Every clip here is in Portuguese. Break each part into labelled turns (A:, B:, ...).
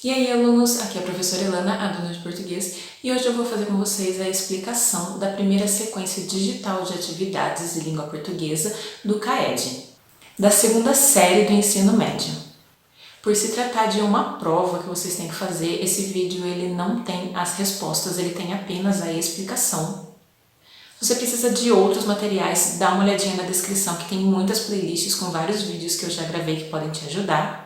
A: E aí, alunos, aqui é a professora Elana, aluna de português, e hoje eu vou fazer com vocês a explicação da primeira sequência digital de atividades de língua portuguesa do CAED, da segunda série do ensino médio. Por se tratar de uma prova que vocês têm que fazer, esse vídeo ele não tem as respostas, ele tem apenas a explicação. Se você precisa de outros materiais, dá uma olhadinha na descrição que tem muitas playlists com vários vídeos que eu já gravei que podem te ajudar.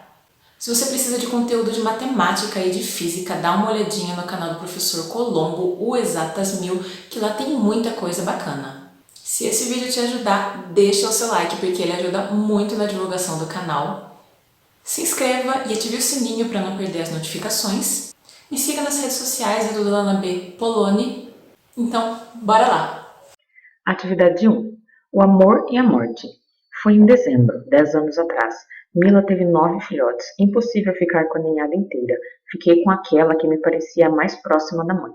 A: Se você precisa de conteúdo de matemática e de física, dá uma olhadinha no canal do professor Colombo, o Exatas 1000, que lá tem muita coisa bacana. Se esse vídeo te ajudar, deixa o seu like, porque ele ajuda muito na divulgação do canal. Se inscreva e ative o sininho para não perder as notificações. Me siga nas redes sociais, é tudo Lana B. Poloni. Então, bora lá!
B: Atividade 1. O amor e a morte. Foi em dezembro, 10 anos atrás. Mila teve 9 filhotes. Impossível ficar com a ninhada inteira. Fiquei com aquela que me parecia a mais próxima da mãe.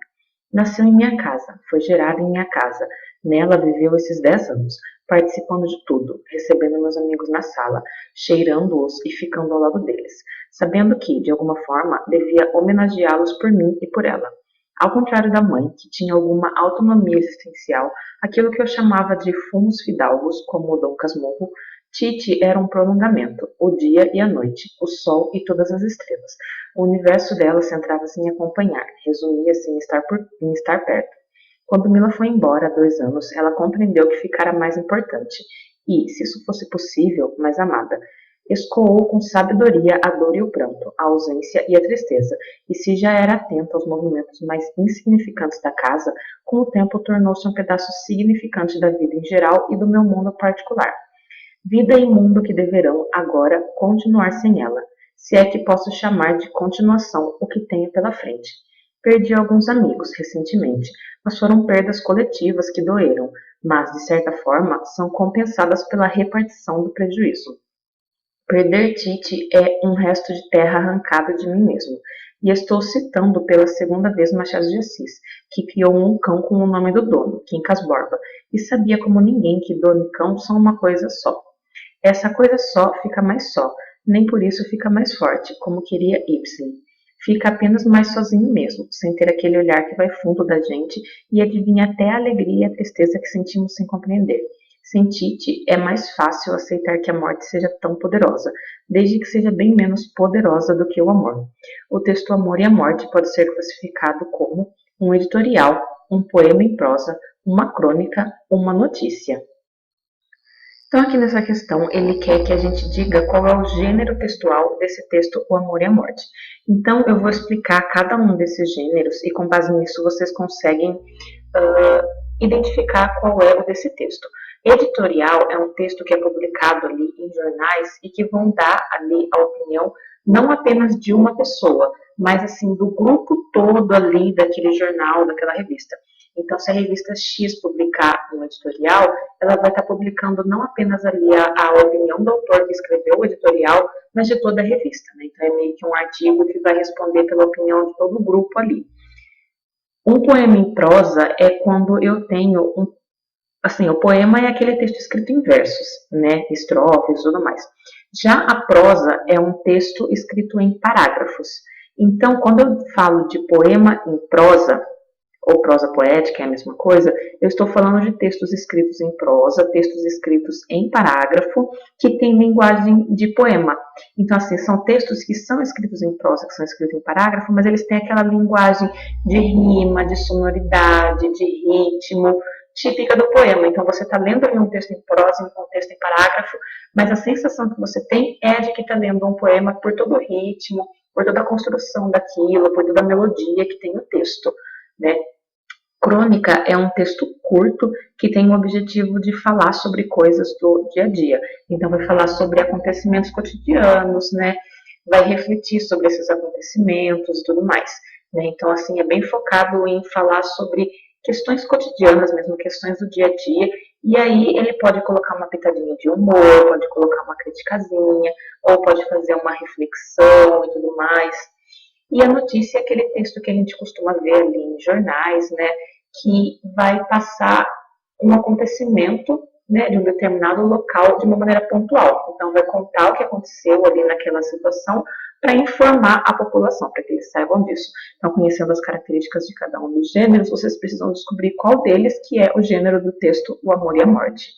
B: Nasceu em minha casa, foi gerada em minha casa. Nela viveu esses 10 anos, participando de tudo, recebendo meus amigos na sala, cheirando-os e ficando ao lado deles, sabendo que, de alguma forma, devia homenageá-los por mim e por ela. Ao contrário da mãe, que tinha alguma autonomia existencial, aquilo que eu chamava de fumos fidalgos, como o Dom Casmurro, Titi era um prolongamento, o dia e a noite, o sol e todas as estrelas. O universo dela centrava-se em acompanhar, resumia-se em estar perto. Quando Mila foi embora há 2 anos, ela compreendeu que ficara mais importante e, se isso fosse possível, mais amada. Escoou com sabedoria a dor e o pranto, a ausência e a tristeza, e se já era atenta aos movimentos mais insignificantes da casa, com o tempo tornou-se um pedaço significante da vida em geral e do meu mundo particular. Vida e mundo que deverão, agora, continuar sem ela, se é que posso chamar de continuação o que tenho pela frente. Perdi alguns amigos recentemente, mas foram perdas coletivas que doeram, mas, de certa forma, são compensadas pela repartição do prejuízo. Perder Titi é um resto de terra arrancada de mim mesmo. E estou citando pela segunda vez Machado de Assis, que criou um cão com o nome do dono, Quincas Borba, e sabia como ninguém que dono e cão são uma coisa só. Essa coisa só fica mais só, nem por isso fica mais forte, como queria Ibsen. Fica apenas mais sozinho mesmo, sem ter aquele olhar que vai fundo da gente e adivinha até a alegria e a tristeza que sentimos sem compreender. Sem Tite, é mais fácil aceitar que a morte seja tão poderosa, desde que seja bem menos poderosa do que o amor. O texto Amor e a Morte pode ser classificado como um editorial, um poema em prosa, uma crônica, uma notícia. Então, aqui nessa questão, ele quer que a gente diga qual é o gênero textual desse texto, O Amor e a Morte. Então, eu vou explicar cada um desses gêneros e, com base nisso, vocês conseguem identificar qual é o desse texto. Editorial é um texto que é publicado ali em jornais e que vão dar ali a opinião não apenas de uma pessoa, mas assim do grupo todo ali daquele jornal, daquela revista. Então, se a revista X publicar um editorial, ela vai estar publicando não apenas ali a opinião do autor que escreveu o editorial, mas de toda a revista. Né? Então, é meio que um artigo que vai responder pela opinião de todo o grupo ali. Um poema em prosa é quando eu tenho assim, o poema é aquele texto escrito em versos, né, estrofes e tudo mais. Já a prosa é um texto escrito em parágrafos. Então, quando eu falo de poema em prosa, ou prosa poética é a mesma coisa, eu estou falando de textos escritos em prosa, textos escritos em parágrafo, que têm linguagem de poema. Então, assim, são textos que são escritos em prosa, que são escritos em parágrafo, mas eles têm aquela linguagem de rima, de sonoridade, de ritmo, típica do poema. Então, você está lendo um texto em prosa, um texto em parágrafo, mas a sensação que você tem é de que está lendo um poema por todo o ritmo, por toda a construção daquilo, por toda a melodia que tem no texto, né? Crônica é um texto curto que tem o objetivo de falar sobre coisas do dia a dia. Então, vai falar sobre acontecimentos cotidianos, né? Vai refletir sobre esses acontecimentos e tudo mais. Né? Então, assim, é bem focado em falar sobre questões cotidianas mesmo, questões do dia a dia. E aí ele pode colocar uma pitadinha de humor, pode colocar uma criticazinha, ou pode fazer uma reflexão e tudo mais. E a notícia é aquele texto que a gente costuma ver ali em jornais, né? Que vai passar um acontecimento, né, de um determinado local de uma maneira pontual. Então, vai contar o que aconteceu ali naquela situação para informar a população, para que eles saibam disso. Então, conhecendo as características de cada um dos gêneros, vocês precisam descobrir qual deles que é o gênero do texto O Amor e a Morte.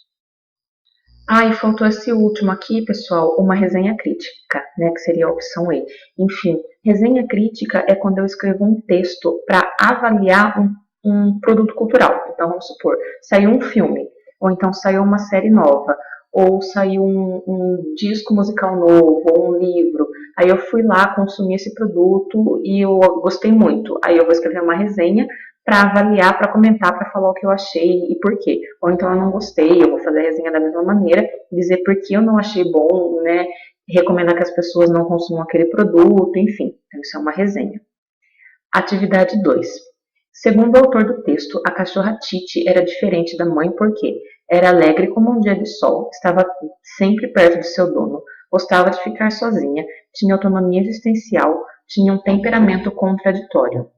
B: Ah, e faltou esse último aqui, pessoal, uma resenha crítica, né, que seria a opção E. Enfim, resenha crítica é quando eu escrevo um texto para avaliar um produto cultural. Então, vamos supor, saiu um filme, ou então saiu uma série nova, ou saiu um disco musical novo, ou um livro. Aí eu fui lá, consumi esse produto e eu gostei muito. Aí eu vou escrever uma resenha para avaliar, para comentar, para falar o que eu achei e por quê. Ou então eu não gostei, eu vou fazer a resenha da mesma maneira, dizer por que eu não achei bom, né? Recomendar que as pessoas não consumam aquele produto, enfim. Então isso é uma resenha. Atividade 2. Segundo o autor do texto, a cachorra Titi era diferente da mãe porque era alegre como um dia de sol, estava sempre perto de seu dono, gostava de ficar sozinha, tinha autonomia existencial, tinha um temperamento contraditório.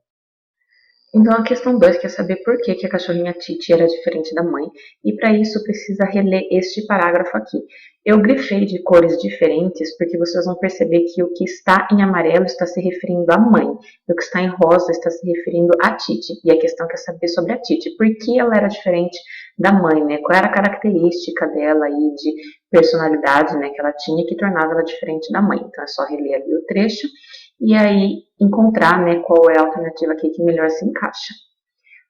B: Então, a questão 2 quer saber por que a cachorrinha Titi era diferente da mãe, e para isso precisa reler este parágrafo aqui. Eu grifei de cores diferentes porque vocês vão perceber que o que está em amarelo está se referindo à mãe, e o que está em rosa está se referindo à Titi. E a questão quer saber sobre a Titi, por que ela era diferente da mãe, né? Qual era a característica dela aí de personalidade, né, que ela tinha que tornava ela diferente da mãe. Então, é só reler ali o trecho e aí encontrar, né, qual é a alternativa aqui que melhor se encaixa.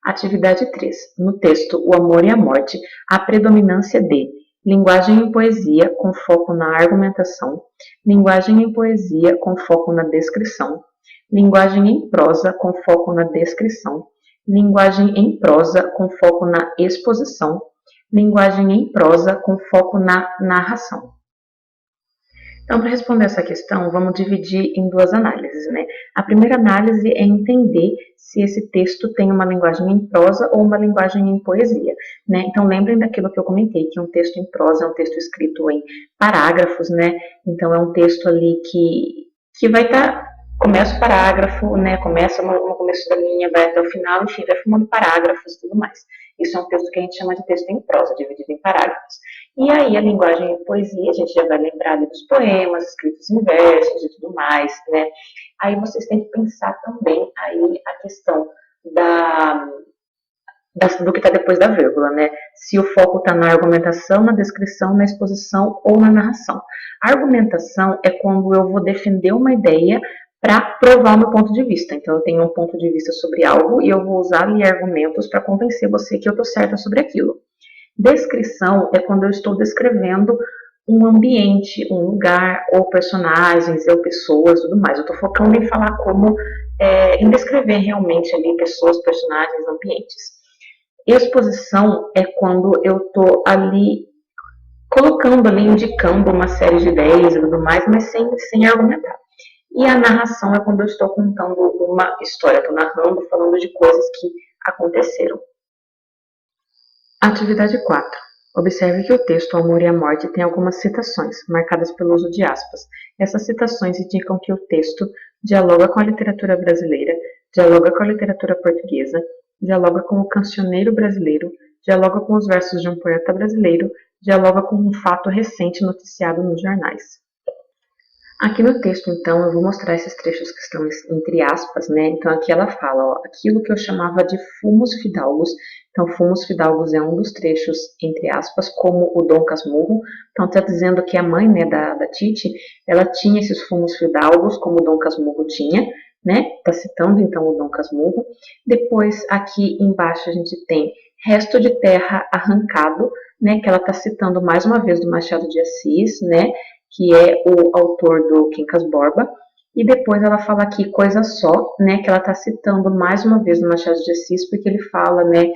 B: Atividade 3. No texto O Amor e a Morte, a predominância de linguagem em poesia com foco na argumentação, linguagem em poesia com foco na descrição, linguagem em prosa com foco na descrição, linguagem em prosa com foco na exposição, linguagem em prosa com foco na narração. Então, para responder essa questão, vamos dividir em duas análises, né? A primeira análise é entender se esse texto tem uma linguagem em prosa ou uma linguagem em poesia, né? Então, lembrem daquilo que eu comentei, que um texto em prosa é um texto escrito em parágrafos, né? Então, é um texto ali que vai estar... Começa o parágrafo, né? Começa no começo da linha, vai até o final, enfim, vai formando parágrafos e tudo mais. Isso é um texto que a gente chama de texto em prosa, dividido em parágrafos. E aí a linguagem em poesia, a gente já vai lembrar ali dos poemas, escritos em versos e tudo mais, né? Aí vocês têm que pensar também aí a questão do que está depois da vírgula, né? Se o foco está na argumentação, na descrição, na exposição ou na narração. A argumentação é quando eu vou defender uma ideia para provar o meu ponto de vista. Então, eu tenho um ponto de vista sobre algo e eu vou usar ali argumentos para convencer você que eu estou certa sobre aquilo. Descrição é quando eu estou descrevendo um ambiente, um lugar, ou personagens, ou pessoas, tudo mais. Eu estou focando em falar em descrever realmente ali pessoas, personagens, ambientes. Exposição é quando eu estou ali colocando ali, indicando uma série de ideias e tudo mais, mas sem argumentar. E a narração é quando eu estou contando uma história, estou narrando, falando de coisas que aconteceram. Atividade 4. Observe que o texto O Amor e a Morte tem algumas citações, marcadas pelo uso de aspas. Essas citações indicam que o texto dialoga com a literatura brasileira, dialoga com a literatura portuguesa, dialoga com o cancioneiro brasileiro, dialoga com os versos de um poeta brasileiro, dialoga com um fato recente noticiado nos jornais. Aqui no texto, então, eu vou mostrar esses trechos que estão entre aspas, né? Então, aqui ela fala, ó, aquilo que eu chamava de fumos fidalgos. Então, fumos fidalgos é um dos trechos, entre aspas, como o Dom Casmurro. Então, está dizendo que a mãe, né, da Titi, ela tinha esses fumos fidalgos, como o Dom Casmurro tinha, né? Está citando, então, o Dom Casmurro. Depois, aqui embaixo, a gente tem resto de terra arrancado, né? Que ela está citando mais uma vez do Machado de Assis, né? Que é o autor do Quincas Borba, e depois ela fala aqui coisa só, né, que ela está citando mais uma vez no Machado de Assis, porque ele fala, né,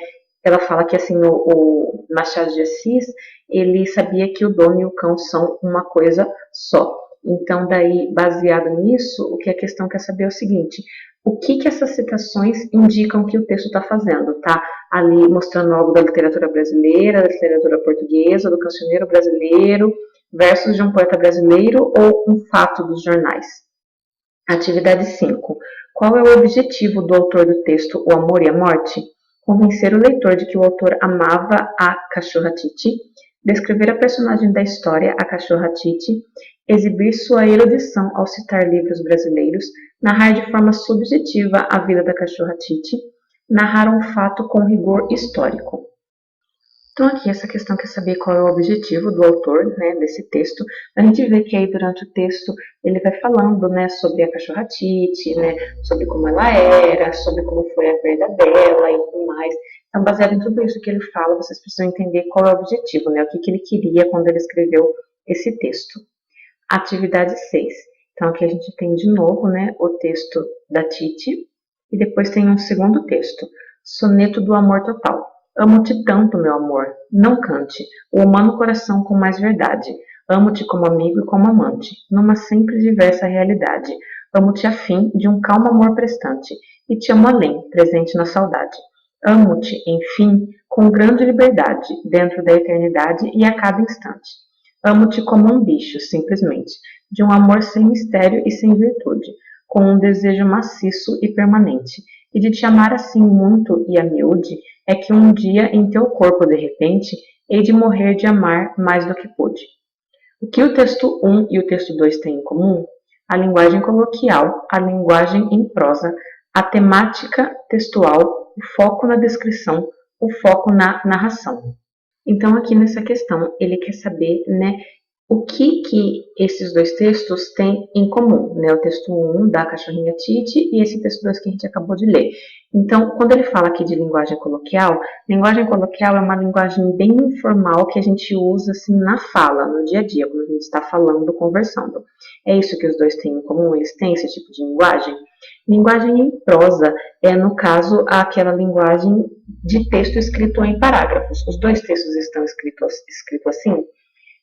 B: ela fala que assim, o Machado de Assis, ele sabia que o dono e o cão são uma coisa só. Então, daí, baseado nisso, o que a questão quer saber é o seguinte, o que essas citações indicam que o texto está fazendo, tá? Ali mostrando algo da literatura brasileira, da literatura portuguesa, do cancioneiro brasileiro, versos de um poeta brasileiro ou um fato dos jornais. Atividade 5. Qual é o objetivo do autor do texto O Amor e a Morte? Convencer o leitor de que o autor amava a cachorra Titi, Descrever a personagem da história, a cachorra Titi, exibir sua erudição ao citar livros brasileiros, narrar de forma subjetiva a vida da cachorra Titi, narrar um fato com rigor histórico. Então aqui essa questão quer saber qual é o objetivo do autor, né, desse texto. A gente vê que aí durante o texto ele vai falando, né, sobre a cachorra Titi, né, sobre como ela era, sobre como foi a perda dela e tudo mais. Então baseado em tudo isso que ele fala, vocês precisam entender qual é o objetivo, né, o que ele queria quando ele escreveu esse texto. Atividade 6. Então aqui a gente tem de novo, né, o texto da Titi e depois tem um segundo texto, Soneto do Amor Total. Amo-te tanto, meu amor, não cante, o humano coração com mais verdade. Amo-te como amigo e como amante, numa sempre diversa realidade. Amo-te a fim de um calmo amor prestante, e te amo além, presente na saudade. Amo-te, enfim, com grande liberdade, dentro da eternidade e a cada instante. Amo-te como um bicho, simplesmente, de um amor sem mistério e sem virtude, com um desejo maciço e permanente, e de te amar assim muito e a miúde, é que um dia em teu corpo, de repente, hei de morrer de amar mais do que pude. O que o texto 1 e o texto 2 têm em comum? A linguagem coloquial, a linguagem em prosa, a temática textual, o foco na descrição, o foco na narração. Então, aqui nessa questão, ele quer saber, né, o que esses dois textos têm em comum, né? O texto 1 da cachorrinha Titi e esse texto 2 que a gente acabou de ler. Então, quando ele fala aqui de linguagem coloquial é uma linguagem bem informal que a gente usa assim na fala, no dia a dia, quando a gente está falando, conversando. É isso que os dois têm em comum? Eles têm esse tipo de linguagem? Linguagem em prosa é, no caso, aquela linguagem de texto escrito em parágrafos. Os dois textos estão escritos assim.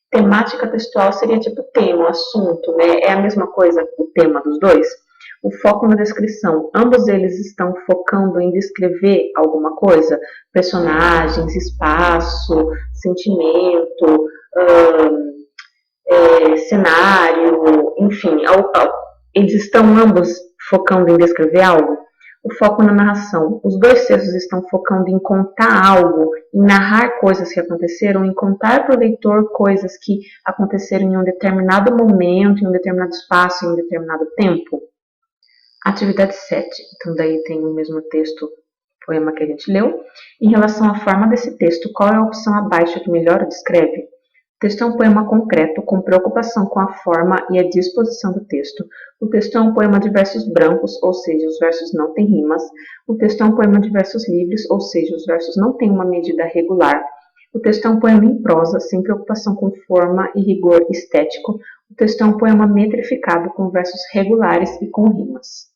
B: Temática textual seria tipo tema, assunto, né? É a mesma coisa o tema dos dois. O foco na descrição, ambos eles estão focando em descrever alguma coisa, personagens, espaço, sentimento, cenário, enfim, eles estão ambos focando em descrever algo. O foco na narração. Os dois textos estão focando em contar algo, em narrar coisas que aconteceram, em contar para o leitor coisas que aconteceram em um determinado momento, em um determinado espaço, em um determinado tempo. Atividade 7. Então, daí tem o mesmo texto, poema que a gente leu. Em relação à forma desse texto, qual é a opção abaixo que melhor o descreve? O texto é um poema concreto, com preocupação com a forma e a disposição do texto. O texto é um poema de versos brancos, ou seja, os versos não têm rimas. O texto é um poema de versos livres, ou seja, os versos não têm uma medida regular. O texto é um poema em prosa, sem preocupação com forma e rigor estético. O texto é um poema metrificado, com versos regulares e com rimas.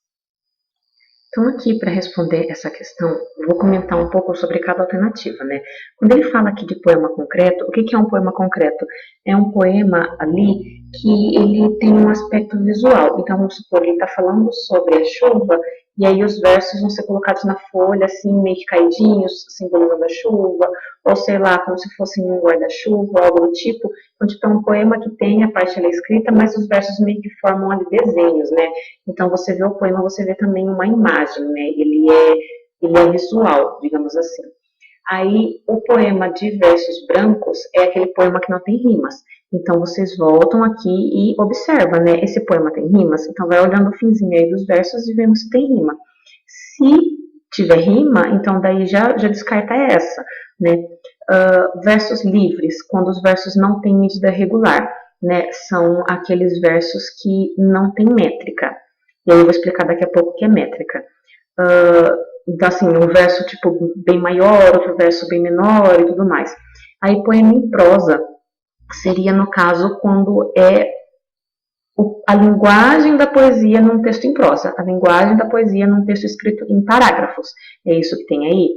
B: Então, aqui, para responder essa questão, eu vou comentar um pouco sobre cada alternativa, né? Quando ele fala aqui de poema concreto, o que é um poema concreto? É um poema ali que ele tem um aspecto visual. Então, vamos supor, ele está falando sobre a chuva, e aí os versos vão ser colocados na folha, assim, meio que caidinhos, simbolizando a chuva, ou sei lá, como se fosse um guarda-chuva, algo do tipo. Então, tipo, é um poema que tem a parte ali escrita, mas os versos meio que formam ali desenhos, né? Então, você vê o poema, você vê também uma imagem, né? Ele é visual, digamos assim. Aí, o poema de versos brancos é aquele poema que não tem rimas. Então, vocês voltam aqui e observam, né? Esse poema tem rimas? Então, vai olhando o finzinho aí dos versos e vendo se tem rima. Se tiver rima, então daí já descarta essa, né? Versos livres, quando os versos não têm medida regular, né? São aqueles versos que não têm métrica. E aí eu vou explicar daqui a pouco o que é métrica. Então, assim, um verso tipo bem maior, outro verso bem menor e tudo mais. Aí poema em prosa seria, no caso, quando é a linguagem da poesia num texto em prosa, a linguagem da poesia num texto escrito em parágrafos. É isso que tem aí.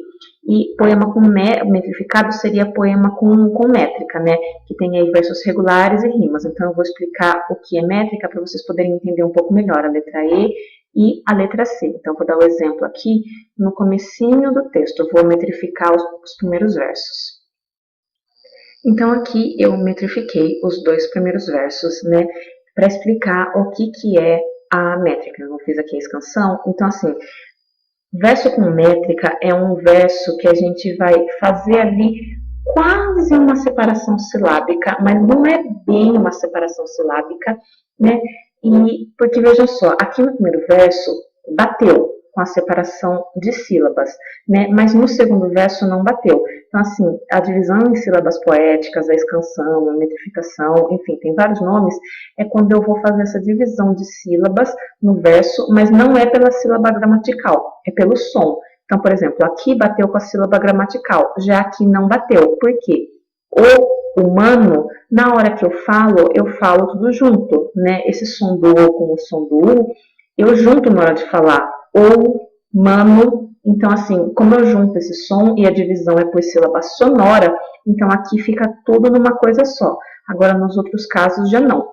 B: E poema com metrificado seria poema com métrica, né? Que tem aí versos regulares e rimas. Então, eu vou explicar o que é métrica para vocês poderem entender um pouco melhor a letra E e a letra C. Então, vou dar o um exemplo aqui no comecinho do texto. Eu vou metrificar os primeiros versos. Então, aqui eu metrifiquei os dois primeiros versos, né? Para explicar o que é a métrica. Eu fiz aqui a escansão. Então, assim, verso com métrica é um verso que a gente vai fazer ali quase uma separação silábica, mas não é bem uma separação silábica, né? E porque vejam só, aqui no primeiro verso bateu com a separação de sílabas, né? Mas no segundo verso não bateu. Então, assim, a divisão em sílabas poéticas, a escansão, a metrificação, enfim, tem vários nomes, é quando eu vou fazer essa divisão de sílabas no verso, mas não é pela sílaba gramatical, é pelo som. Então, por exemplo, aqui bateu com a sílaba gramatical, já aqui não bateu. Por quê? O humano, na hora que eu falo tudo junto, né? Esse som do O com o som do U, eu junto na hora de falar. Ou, mano. Então, assim, como eu junto esse som e a divisão é por sílaba sonora, então aqui fica tudo numa coisa só. Agora, nos outros casos, já não.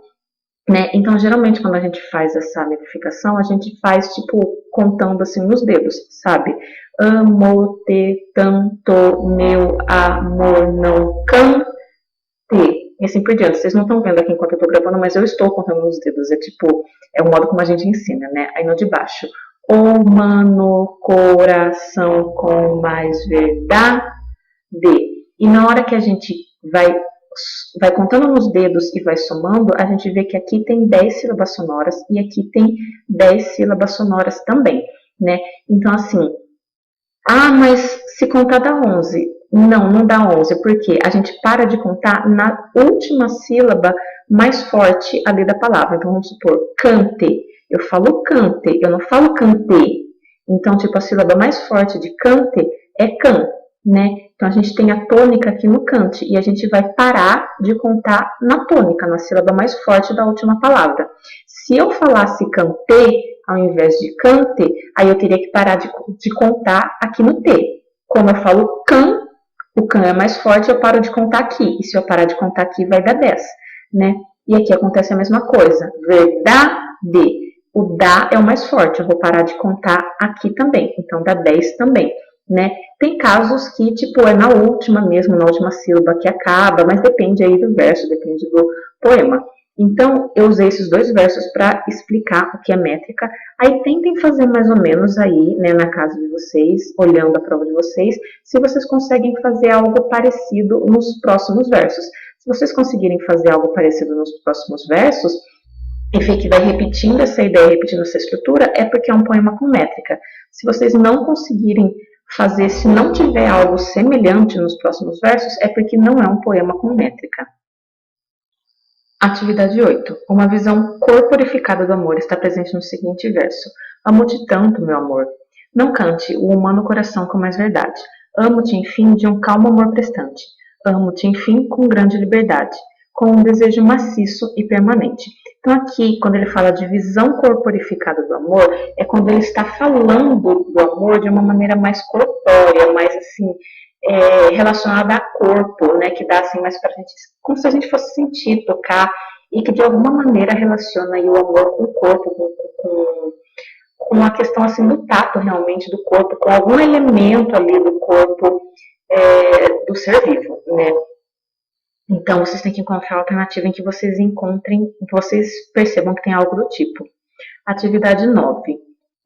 B: Né? Então, geralmente, quando a gente faz essa metrificação, a gente faz, tipo, contando assim nos dedos, sabe? Amo-te tanto, meu amor, não cante. E assim por diante. Vocês não estão vendo aqui enquanto eu estou gravando, mas eu estou contando nos dedos. É tipo, é o modo como a gente ensina, né? Aí no de baixo. O mano, coração com mais verdade. E na hora que a gente vai contando nos dedos e vai somando, a gente vê que aqui tem 10 sílabas sonoras e aqui tem 10 sílabas sonoras também, né? Então, assim, mas se contar dá 11. Não, não dá 11, porque a gente para de contar na última sílaba mais forte ali da palavra. Então, vamos supor, cante. Eu falo cante, eu não falo cante. Então, tipo, a sílaba mais forte de cante é can, né? Então, a gente tem a tônica aqui no cante e a gente vai parar de contar na tônica, na sílaba mais forte da última palavra. Se eu falasse cante ao invés de cante, aí eu teria que parar de contar aqui no T. Como eu falo can, o can é mais forte, eu paro de contar aqui. E se eu parar de contar aqui, vai dar 10, né? E aqui acontece a mesma coisa. Verdade. O dá é o mais forte, eu vou parar de contar aqui também. Então, dá 10 também, né? Tem casos que, tipo, é na última mesmo, na última sílaba que acaba, mas depende aí do verso, depende do poema. Então, eu usei esses dois versos para explicar o que é métrica. Aí tentem fazer mais ou menos aí, né, na casa de vocês, olhando a prova de vocês, se vocês conseguem fazer algo parecido nos próximos versos. Se vocês conseguirem fazer algo parecido nos próximos versos, e que vai repetindo essa ideia, repetindo essa estrutura, é porque é um poema com métrica. Se vocês não conseguirem fazer, se não tiver algo semelhante nos próximos versos, é porque não é um poema com métrica. Atividade 8. Uma visão corporificada do amor está presente no seguinte verso. Amo-te tanto, meu amor. Não cante o humano coração com mais verdade. Amo-te, enfim, de um calmo amor prestante. Amo-te, enfim, com grande liberdade, com um desejo maciço e permanente. Então aqui, quando ele fala de visão corporificada do amor, é quando ele está falando do amor de uma maneira mais corpórea, mais assim, relacionada a corpo, né, que dá assim mais pra gente, como se a gente fosse sentir, tocar, e que de alguma maneira relaciona aí o amor com o corpo, com a questão assim do tato realmente do corpo, com algum elemento ali do corpo do ser vivo, né. Então, vocês têm que encontrar a alternativa em que vocês encontrem, em que vocês percebam que tem algo do tipo. Atividade 9.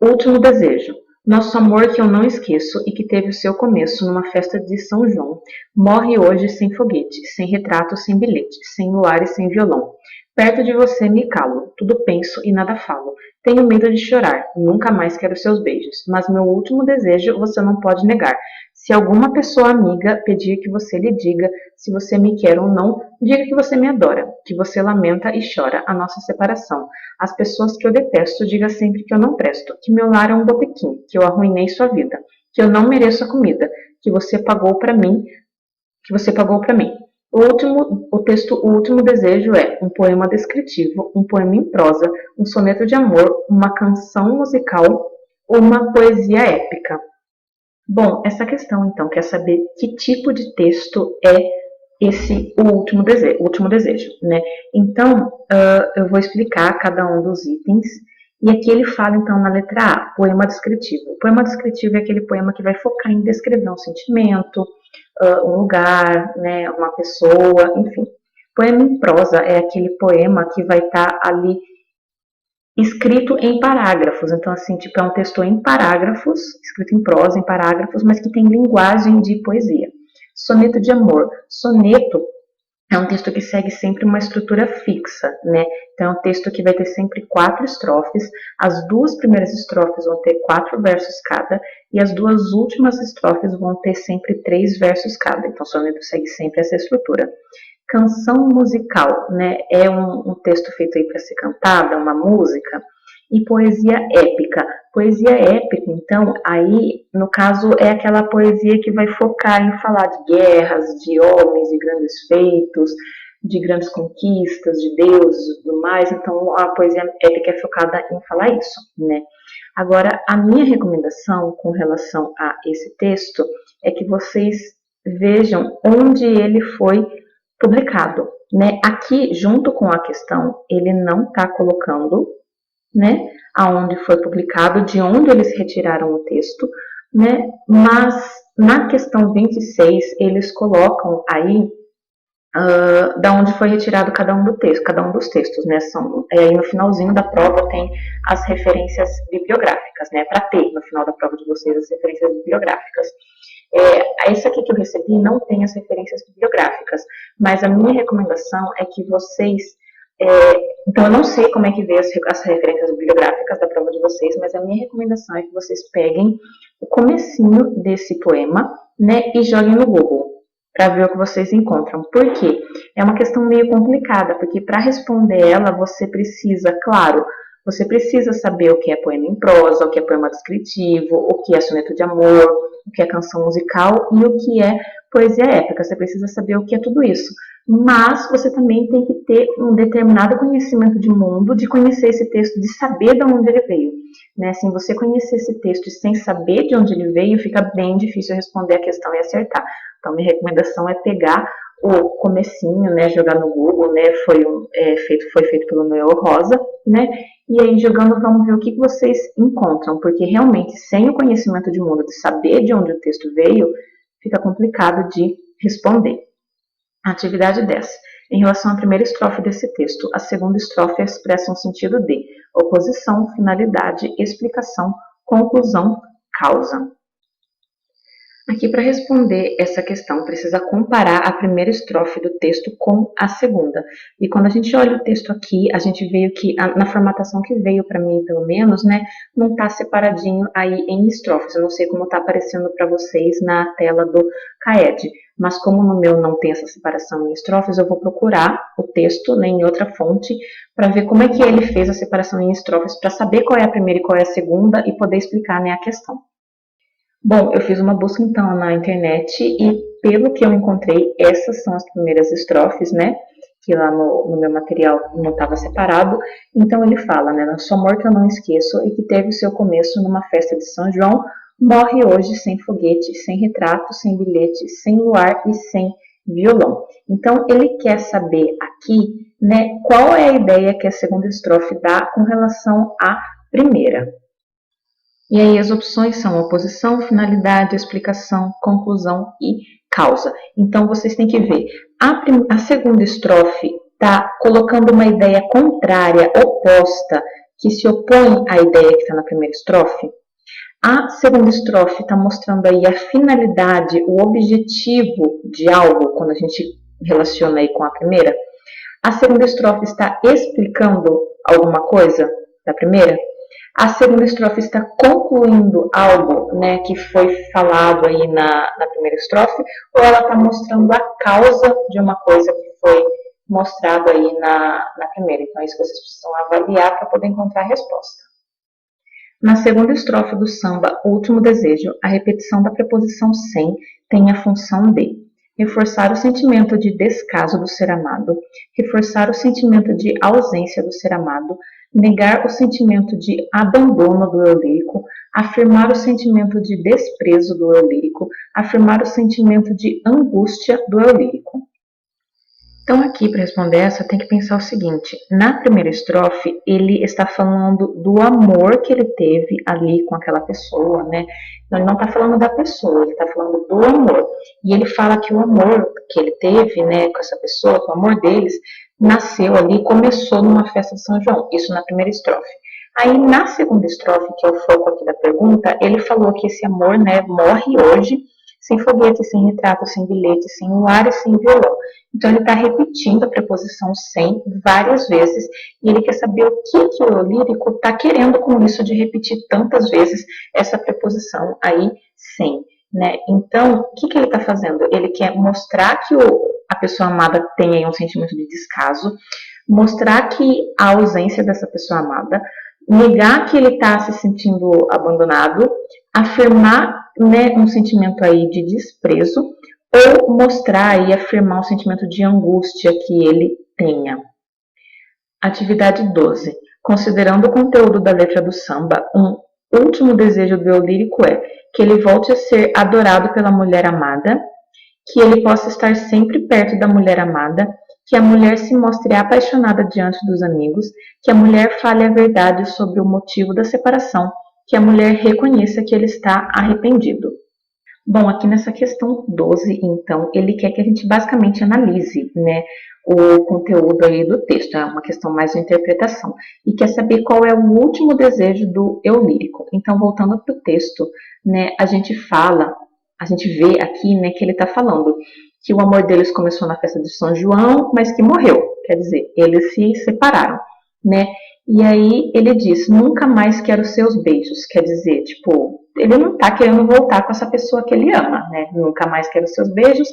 B: Último desejo. Nosso amor que eu não esqueço e que teve o seu começo numa festa de São João, morre hoje sem foguete, sem retrato, sem bilhete, sem luar e sem violão. Perto de você me calo, tudo penso e nada falo. Tenho medo de chorar, nunca mais quero seus beijos, mas meu último desejo você não pode negar. Se alguma pessoa amiga pedir que você lhe diga se você me quer ou não, diga que você me adora, que você lamenta e chora a nossa separação. As pessoas que eu detesto, diga sempre que eu não presto, que meu lar é um botequim, que eu arruinei sua vida, que eu não mereço a comida, que você pagou para mim, O último desejo é um poema descritivo, um poema em prosa, um soneto de amor, uma canção musical, uma poesia épica. Bom, essa questão então quer saber que tipo de texto é esse último desejo, né? Então, eu vou explicar cada um dos itens. E aqui ele fala, então, na letra A, poema descritivo. O poema descritivo é aquele poema que vai focar em descrever um sentimento, um lugar, né, uma pessoa, enfim. Poema em prosa é aquele poema que vai estar ali escrito em parágrafos. Então, assim, tipo, é um texto em parágrafos, escrito em prosa, em parágrafos, mas que tem linguagem de poesia. Soneto de amor. Soneto é um texto que segue sempre uma estrutura fixa, né? Então, é um texto que vai ter sempre 4 estrofes. As 2 primeiras estrofes vão ter 4 versos cada, e as 2 últimas estrofes vão ter sempre 3 versos cada. Então, o soneto segue sempre essa estrutura. Canção musical, né? É um texto feito aí para ser cantada, uma música. E poesia épica. Poesia épica, então, aí, no caso, é aquela poesia que vai focar em falar de guerras, de homens, de grandes feitos, de grandes conquistas, de deuses e tudo mais. Então, a poesia épica é focada em falar isso, né? Agora, a minha recomendação com relação a esse texto é que vocês vejam onde ele foi publicado, né? Aqui, junto com a questão, ele não está colocando, né, aonde foi publicado, de onde eles retiraram o texto, né, mas na questão 26 eles colocam aí da onde foi retirado cada um dos textos, né, aí no finalzinho da prova tem as referências bibliográficas, né, para ter no final da prova de vocês as referências bibliográficas. Esse aqui que eu recebi não tem as referências bibliográficas, mas a minha recomendação é que vocês então, eu não sei como é que veio as referências bibliográficas da prova de vocês, mas a minha recomendação é que vocês peguem o comecinho desse poema, né, e joguem no Google, para ver o que vocês encontram. Por quê? É uma questão meio complicada, porque para responder ela, você precisa, claro, você precisa saber o que é poema em prosa, o que é poema descritivo, o que é soneto de amor, o que é canção musical e o que é poesia épica. Você precisa saber o que é tudo isso. Mas você também tem que ter um determinado conhecimento de mundo, de conhecer esse texto, de saber de onde ele veio. Né? Assim, você conhecer esse texto sem saber de onde ele veio, fica bem difícil responder a questão e acertar. Então, minha recomendação é pegar o comecinho, né, jogar no Google, né, foi feito pelo Noel Rosa, né, e aí jogando vamos ver o que vocês encontram, porque realmente sem o conhecimento de mundo, de saber de onde o texto veio, fica complicado de responder. Atividade 10. Em relação à primeira estrofe desse texto, a segunda estrofe expressa um sentido de oposição, finalidade, explicação, conclusão, causa. Aqui, para responder essa questão, precisa comparar a primeira estrofe do texto com a segunda. E quando a gente olha o texto aqui, a gente vê que, na formatação que veio para mim, pelo menos, né, não está separadinho aí em estrofes. Eu não sei como está aparecendo para vocês na tela do CAED. Mas como no meu não tem essa separação em estrofes, eu vou procurar o texto, né, em outra fonte para ver como é que ele fez a separação em estrofes, para saber qual é a primeira e qual é a segunda e poder explicar, né, a questão. Bom, eu fiz uma busca então na internet e pelo que eu encontrei, essas são as primeiras estrofes, né? Que lá no meu material não estava separado. Então ele fala, né? Na sua morte eu não esqueço e que teve o seu começo numa festa de São João, morre hoje sem foguete, sem retrato, sem bilhete, sem luar e sem violão. Então ele quer saber aqui, né? Qual é a ideia que a segunda estrofe dá com relação à primeira. E aí as opções são oposição, finalidade, explicação, conclusão e causa. Então vocês têm que ver, a segunda estrofe está colocando uma ideia contrária, oposta, que se opõe à ideia que está na primeira estrofe. A segunda estrofe está mostrando aí a finalidade, o objetivo de algo, quando a gente relaciona aí com a primeira. A segunda estrofe está explicando alguma coisa da primeira. A segunda estrofe está concluindo algo, né, que foi falado aí na primeira estrofe, ou ela está mostrando a causa de uma coisa que foi mostrado aí na primeira. Então, é isso que vocês precisam avaliar para poder encontrar a resposta. Na segunda estrofe do samba, O Último Desejo, a repetição da preposição sem tem a função de reforçar o sentimento de descaso do ser amado, reforçar o sentimento de ausência do ser amado, negar o sentimento de abandono do eu lírico, afirmar o sentimento de desprezo do eu lírico, afirmar o sentimento de angústia do eu lírico. Então, aqui, para responder essa, tem que pensar o seguinte, na primeira estrofe, ele está falando do amor que ele teve ali com aquela pessoa, né? Então, ele não está falando da pessoa, ele está falando do amor. E ele fala que o amor que ele teve, né, com essa pessoa, o amor deles, nasceu ali, começou numa festa de São João, isso na primeira estrofe. Aí, na segunda estrofe, que é o foco aqui da pergunta, ele falou que esse amor, né, morre hoje sem foguete, sem retrato, sem bilhete, sem o ar e sem violão. Então ele está repetindo a preposição sem várias vezes e ele quer saber o que o lírico está querendo com isso de repetir tantas vezes essa preposição aí sem, né? Então, o que ele está fazendo? Ele quer mostrar que a pessoa amada tem aí um sentimento de descaso, mostrar que a ausência dessa pessoa amada, negar que ele está se sentindo abandonado, afirmar, né, um sentimento aí de desprezo, ou mostrar e afirmar um sentimento de angústia que ele tenha. Atividade 12. Considerando o conteúdo da letra do samba, um último desejo do eu lírico é que ele volte a ser adorado pela mulher amada, que ele possa estar sempre perto da mulher amada, que a mulher se mostre apaixonada diante dos amigos, que a mulher fale a verdade sobre o motivo da separação, que a mulher reconheça que ele está arrependido. Bom, aqui nessa questão 12, então, ele quer que a gente basicamente analise, né, o conteúdo aí do texto, é uma questão mais de interpretação, e quer saber qual é o último desejo do eu lírico. Então, voltando para o texto, né, a gente vê aqui, né, que ele está falando que o amor deles começou na festa de São João, mas que morreu, quer dizer, eles se separaram, né, e aí ele diz, nunca mais quero seus beijos, quer dizer, tipo, ele não está querendo voltar com essa pessoa que ele ama, né, nunca mais quero seus beijos,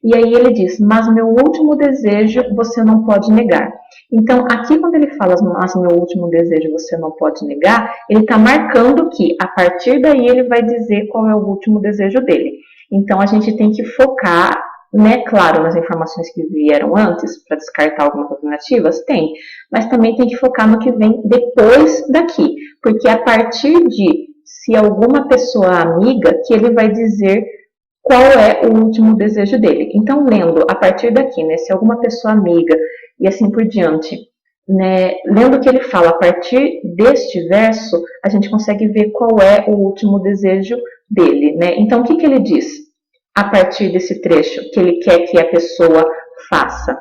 B: e aí ele diz, mas meu último desejo você não pode negar. Então, aqui quando ele fala, mas meu último desejo você não pode negar, ele está marcando que, a partir daí, ele vai dizer qual é o último desejo dele. Então, a gente tem que focar, né, claro, nas informações que vieram antes, para descartar algumas alternativas, tem, mas também tem que focar no que vem depois daqui, porque a partir de, se alguma pessoa amiga, que ele vai dizer qual é o último desejo dele. Então, lendo a partir daqui, né, se alguma pessoa amiga e assim por diante, né, lendo o que ele fala a partir deste verso, a gente consegue ver qual é o último desejo dele, né? Então, o que ele diz a partir desse trecho que ele quer que a pessoa faça?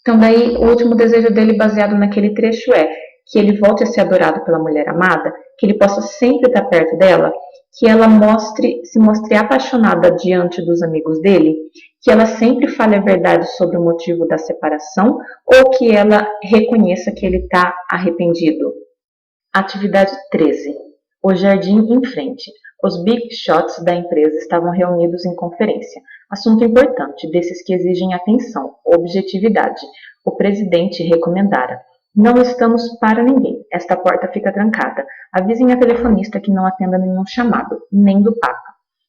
B: Então, daí, o último desejo dele baseado naquele trecho é que ele volte a ser adorado pela mulher amada, que ele possa sempre estar perto dela, que ela se mostre apaixonada diante dos amigos dele, que ela sempre fale a verdade sobre o motivo da separação ou que ela reconheça que ele está arrependido. Atividade 13. O jardim em frente. Os big shots da empresa estavam reunidos em conferência. Assunto importante, desses que exigem atenção, objetividade. O presidente recomendara. Não estamos para ninguém. Esta porta fica trancada. Avisem a telefonista que não atenda nenhum chamado, nem do Papa.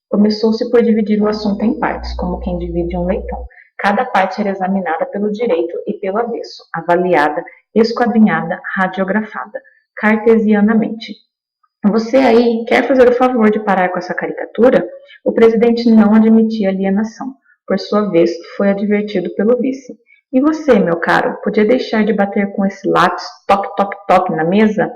B: Começou-se por dividir o assunto em partes, como quem divide um leitão. Cada parte era examinada pelo direito e pelo avesso, avaliada, esquadrinhada, radiografada, cartesianamente. Você aí quer fazer o favor de parar com essa caricatura? O presidente não admitia alienação. Por sua vez, foi advertido pelo vice. E você, meu caro, podia deixar de bater com esse lápis toque, toque, toque na mesa?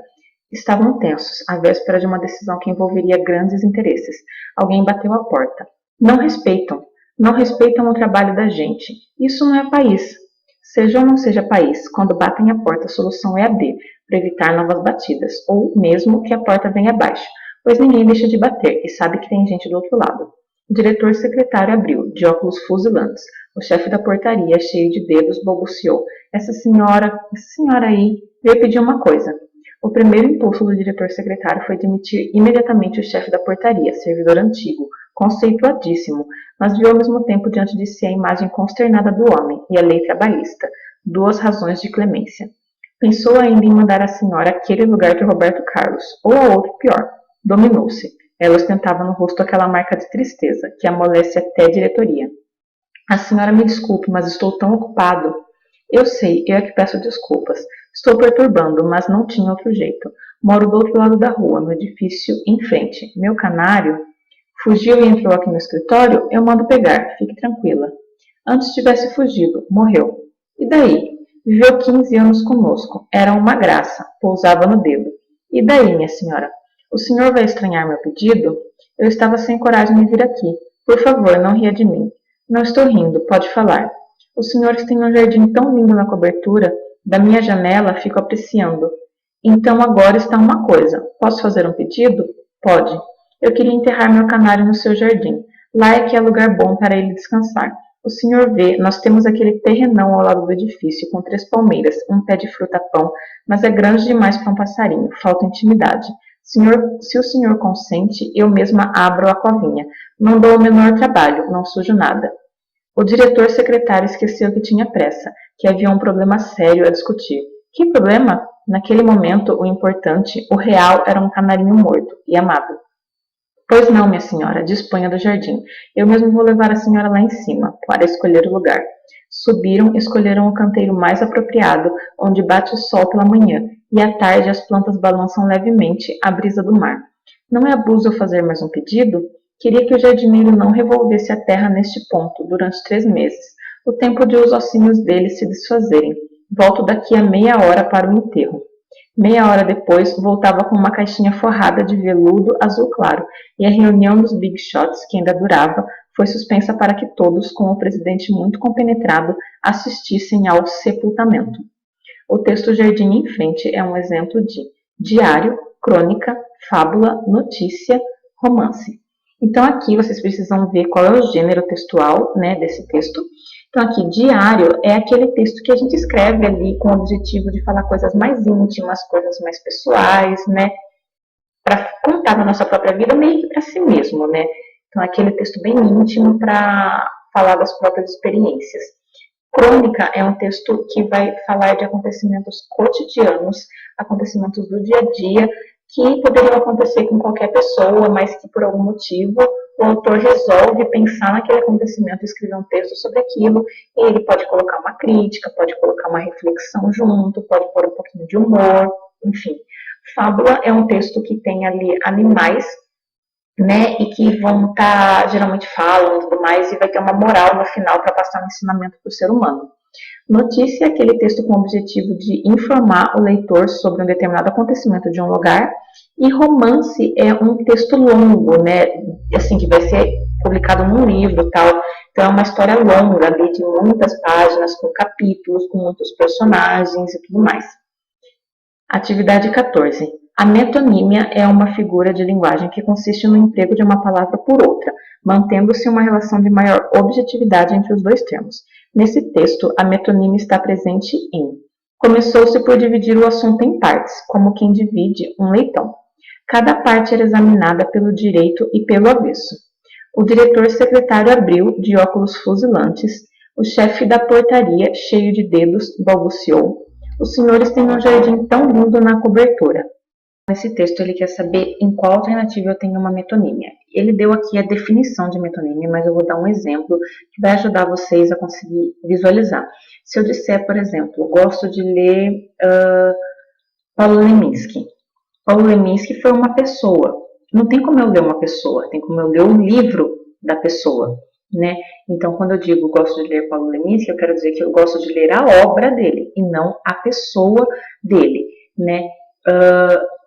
B: Estavam tensos, à véspera de uma decisão que envolveria grandes interesses. Alguém bateu à porta. Não respeitam o trabalho da gente. Isso não é país. Seja ou não seja país, quando batem a porta, a solução é abrir, para evitar novas batidas, ou mesmo que a porta venha abaixo, pois ninguém deixa de bater e sabe que tem gente do outro lado. O diretor secretário abriu, de óculos fuzilantes. O chefe da portaria, cheio de dedos, balbuciou. Essa senhora aí, veio pedir uma coisa. O primeiro impulso do diretor secretário foi demitir imediatamente o chefe da portaria, servidor antigo, conceituadíssimo, mas viu ao mesmo tempo diante de si a imagem consternada do homem e a lei trabalhista, duas razões de clemência. Pensou ainda em mandar a senhora àquele lugar de Roberto Carlos, ou a outro pior. Dominou-se. Ela ostentava no rosto aquela marca de tristeza, que amolece até a diretoria. A senhora me desculpe, mas estou tão ocupado. Eu sei, eu é que peço desculpas. Estou perturbando, mas não tinha outro jeito. Moro do outro lado da rua, no edifício em frente. Meu canário fugiu e entrou aqui no escritório, eu mando pegar, fique tranquila. Antes tivesse fugido, morreu. E daí? Viveu 15 anos conosco. Era uma graça, pousava no dedo. E daí, minha senhora? O senhor vai estranhar meu pedido? Eu estava sem coragem de vir aqui. Por favor, não ria de mim. Não estou rindo, pode falar. Os senhores têm um jardim tão lindo na cobertura. Da minha janela fico apreciando. Então agora está uma coisa. Posso fazer um pedido? Pode. Eu queria enterrar meu canário no seu jardim. Lá é que é lugar bom para ele descansar. O senhor vê, nós temos aquele terrenão ao lado do edifício, com 3 palmeiras, um pé de fruta-pão, mas é grande demais para um passarinho, falta intimidade. Se o senhor consente, eu mesma abro a covinha. Não dou o menor trabalho, não sujo nada. O diretor secretário esqueceu que tinha pressa, que havia um problema sério a discutir. Que problema? Naquele momento, o importante, o real, era um canarinho morto e amado. Pois não, minha senhora, disponha do jardim. Eu mesmo vou levar a senhora lá em cima, para escolher o lugar. Subiram e escolheram o canteiro mais apropriado, onde bate o sol pela manhã, e à tarde as plantas balançam levemente à brisa do mar. Não é abuso eu fazer mais um pedido? Queria que o jardineiro não revolvesse a terra neste ponto durante 3 meses, o tempo de os ossinhos dele se desfazerem. Volto daqui a meia hora para o enterro. Meia hora depois, voltava com uma caixinha forrada de veludo azul claro, e a reunião dos Big Shots, que ainda durava, foi suspensa para que todos, com o presidente muito compenetrado, assistissem ao sepultamento. O texto Jardim em Frente é um exemplo de diário, crônica, fábula, notícia, romance. Então aqui vocês precisam ver qual é o gênero textual, né, desse texto. Então aqui, diário é aquele texto que a gente escreve ali com o objetivo de falar coisas mais íntimas, coisas mais pessoais, né, para contar da nossa própria vida, meio que para si mesmo, né. Então aquele texto bem íntimo para falar das próprias experiências. Crônica é um texto que vai falar de acontecimentos cotidianos, acontecimentos do dia a dia, que poderiam acontecer com qualquer pessoa, mas que por algum motivo o autor resolve pensar naquele acontecimento, escrever um texto sobre aquilo, e ele pode colocar uma crítica, pode colocar uma reflexão junto, pode pôr um pouquinho de humor, enfim. Fábula é um texto que tem ali animais, né, e que vão estar, geralmente falam e tudo mais, e vai ter uma moral no final para passar um ensinamento para o ser humano. Notícia é aquele texto com o objetivo de informar o leitor sobre um determinado acontecimento de um lugar, e romance é um texto longo, né, assim, que vai ser publicado num livro e tal, então é uma história longa, de muitas páginas, com capítulos, com muitos personagens e tudo mais. Atividade 14. A metonímia é uma figura de linguagem que consiste no emprego de uma palavra por outra, mantendo-se uma relação de maior objetividade entre os dois termos. Nesse texto, a metonímia está presente em: começou-se por dividir o assunto em partes, como quem divide um leitão. Cada parte era examinada pelo direito e pelo avesso. O diretor secretário abriu, de óculos fuzilantes. O chefe da portaria, cheio de dedos, balbuciou: os senhores têm um jardim tão lindo na cobertura. Nesse texto ele quer saber em qual alternativa eu tenho uma metonímia. Ele deu aqui a definição de metonímia, mas eu vou dar um exemplo que vai ajudar vocês a conseguir visualizar. Se eu disser, por exemplo, gosto de ler Paulo Leminski. Paulo Leminski foi uma pessoa. Não tem como eu ler uma pessoa, tem como eu ler o livro da pessoa, né? Então, quando eu digo gosto de ler Paulo Leminski, eu quero dizer que eu gosto de ler a obra dele e não a pessoa dele, né?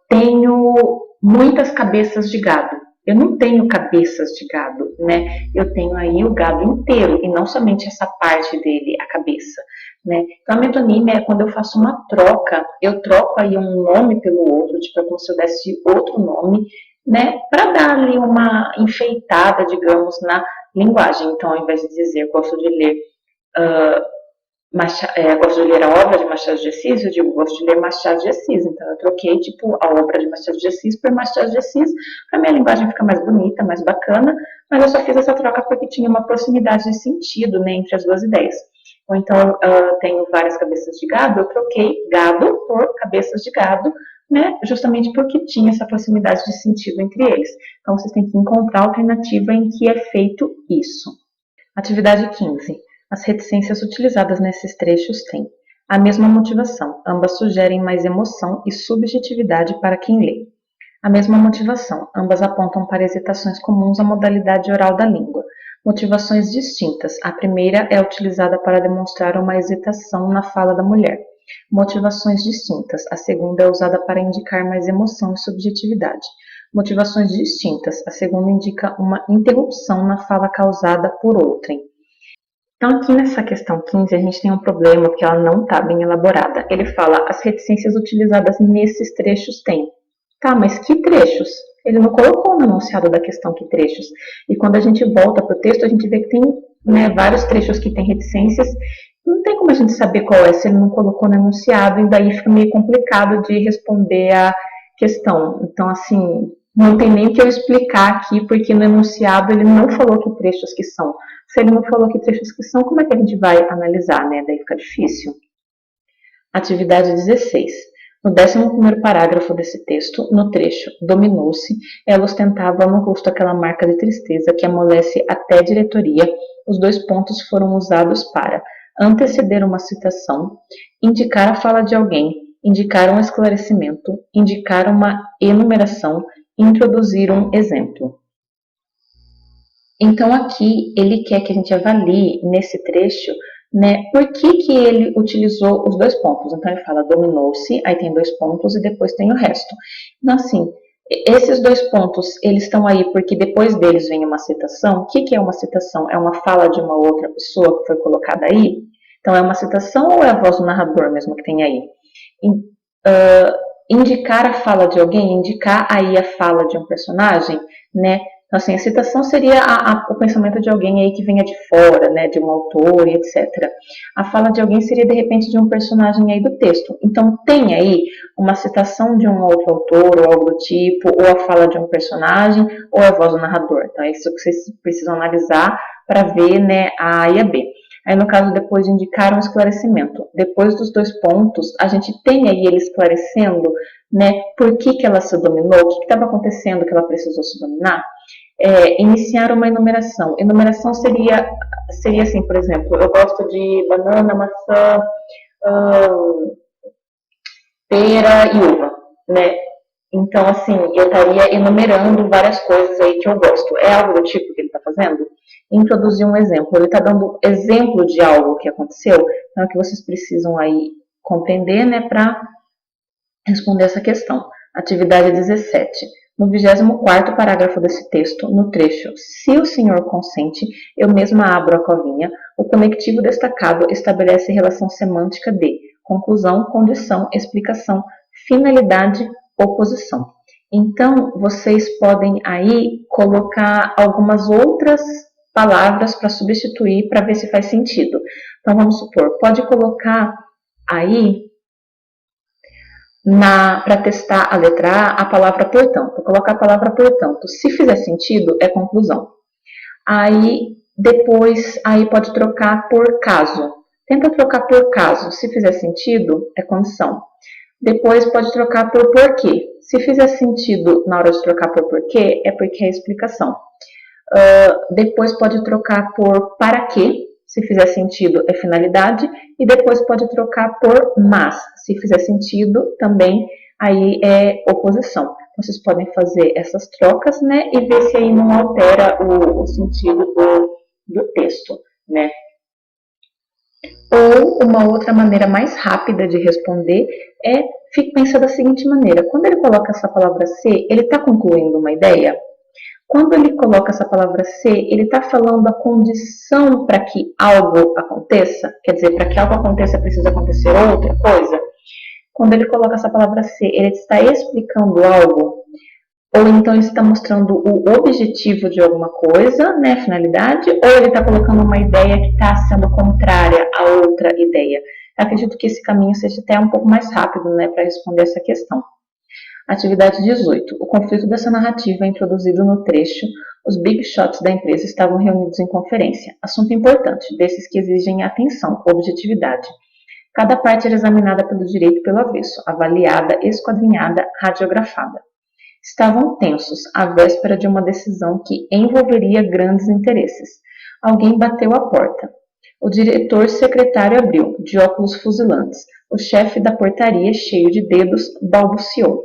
B: Tenho muitas cabeças de gado. Eu não tenho cabeças de gado, né? Eu tenho aí o gado inteiro e não somente essa parte dele, a cabeça, né? Então, a metonímia é quando eu faço uma troca, eu troco aí um nome pelo outro, tipo, é como se eu desse outro nome, né? Para dar ali uma enfeitada, digamos, na linguagem. Então, ao invés de dizer gosto de ler gosto de ler a obra de Machado de Assis, eu digo gosto de ler Machado de Assis, então eu troquei tipo a obra de Machado de Assis por Machado de Assis, para minha linguagem ficar mais bonita, mais bacana, mas eu só fiz essa troca porque tinha uma proximidade de sentido, né, entre as duas ideias. Ou então eu tenho várias cabeças de gado, eu troquei gado por cabeças de gado, né, justamente porque tinha essa proximidade de sentido entre eles. Então vocês têm que encontrar a alternativa em que é feito isso. Atividade 15. As reticências utilizadas nesses trechos têm a mesma motivação, ambas sugerem mais emoção e subjetividade para quem lê. A mesma motivação, ambas apontam para hesitações comuns à modalidade oral da língua. Motivações distintas, a primeira é utilizada para demonstrar uma hesitação na fala da mulher. Motivações distintas, a segunda é usada para indicar mais emoção e subjetividade. Motivações distintas, a segunda indica uma interrupção na fala causada por outrem. Então, aqui nessa questão 15, a gente tem um problema porque ela não está bem elaborada. Ele fala, as reticências utilizadas nesses trechos têm. Tá, mas que trechos? Ele não colocou no enunciado da questão que trechos. E quando a gente volta para o texto, a gente vê que tem, né, vários trechos que têm reticências. Não tem como a gente saber qual é se ele não colocou no enunciado, e daí fica meio complicado de responder a questão. Então, assim, não tem nem que eu explicar aqui, porque no enunciado ele não falou que trechos que são. Se ele não falou que trechos que são, como é que a gente vai analisar, né? Daí fica difícil. Atividade 16. No 11º parágrafo desse texto, no trecho "dominou-se", ela ostentava no rosto aquela marca de tristeza que amolece até a diretoria. Os 2 pontos foram usados para anteceder uma citação, indicar a fala de alguém, indicar um esclarecimento, indicar uma enumeração, introduzir um exemplo. Então aqui ele quer que a gente avalie nesse trecho, né, por que ele utilizou os 2 pontos. Então ele fala dominou-se, aí tem 2 pontos e depois tem o resto. Então assim, esses 2 pontos, eles estão aí porque depois deles vem uma citação. O que é uma citação? É uma fala de uma outra pessoa que foi colocada aí? Então é uma citação ou é a voz do narrador mesmo que tem aí? Indicar a fala de alguém, indicar aí a fala de um personagem, né? Então, assim, a citação seria o pensamento de alguém aí que venha de fora, né, de um autor e etc. A fala de alguém seria, de repente, de um personagem aí do texto. Então, tem aí uma citação de um outro autor ou algo do tipo, ou a fala de um personagem, ou a voz do narrador. Então, é isso que vocês precisam analisar para ver, né, a A e a B. Aí, no caso, depois de indicar um esclarecimento. Depois dos 2 pontos, a gente tem aí ele esclarecendo, né, por que ela se dominou, o que estava acontecendo que ela precisou se dominar. Iniciar uma enumeração. Enumeração seria assim, por exemplo, eu gosto de banana, maçã, pera e uva, né? Então, assim, eu estaria enumerando várias coisas aí que eu gosto. É algo do tipo que ele está fazendo? Introduzir um exemplo. Ele está dando exemplo de algo que aconteceu. Então, é que vocês precisam aí compreender, né, para responder essa questão. Atividade 17. No 24º parágrafo desse texto, no trecho "Se o senhor consente, eu mesma abro a covinha", o conectivo destacado estabelece relação semântica de conclusão, condição, explicação, finalidade, oposição. Então, vocês podem aí colocar algumas outras palavras para substituir, para ver se faz sentido. Então, vamos supor, pode colocar aí para testar a letra A palavra portanto. Colocar a palavra portanto. Se fizer sentido, é conclusão. Aí, depois, aí pode trocar por caso. Tenta trocar por caso. Se fizer sentido, é condição. Depois pode trocar por porquê. Se fizer sentido na hora de trocar por porquê, é porque é explicação. Depois pode trocar por para quê. Se fizer sentido, é finalidade. E depois pode trocar por mas. Se fizer sentido, também aí é oposição. Vocês podem fazer essas trocas, né? E ver se aí não altera o sentido do texto, né? Ou uma outra maneira mais rápida de responder é pensar da seguinte maneira. Quando ele coloca essa palavra ser, ele está concluindo uma ideia? Quando ele coloca essa palavra ser, ele está falando a condição para que algo aconteça? Quer dizer, para que algo aconteça, precisa acontecer outra coisa? Quando ele coloca essa palavra ser, ele está explicando algo? Ou então ele está mostrando o objetivo de alguma coisa, né, a finalidade? Ou ele está colocando uma ideia que está sendo contrária a outra ideia? Eu acredito que esse caminho seja até um pouco mais rápido, né, para responder essa questão. Atividade 18. O conflito dessa narrativa é introduzido no trecho "Os big shots da empresa estavam reunidos em conferência". Assunto importante, desses que exigem atenção, objetividade. Cada parte era examinada pelo direito pelo avesso, avaliada, esquadrinhada, radiografada. Estavam tensos, à véspera de uma decisão que envolveria grandes interesses. Alguém bateu à porta. O diretor secretário abriu, de óculos fuzilantes. O chefe da portaria, cheio de dedos, balbuciou.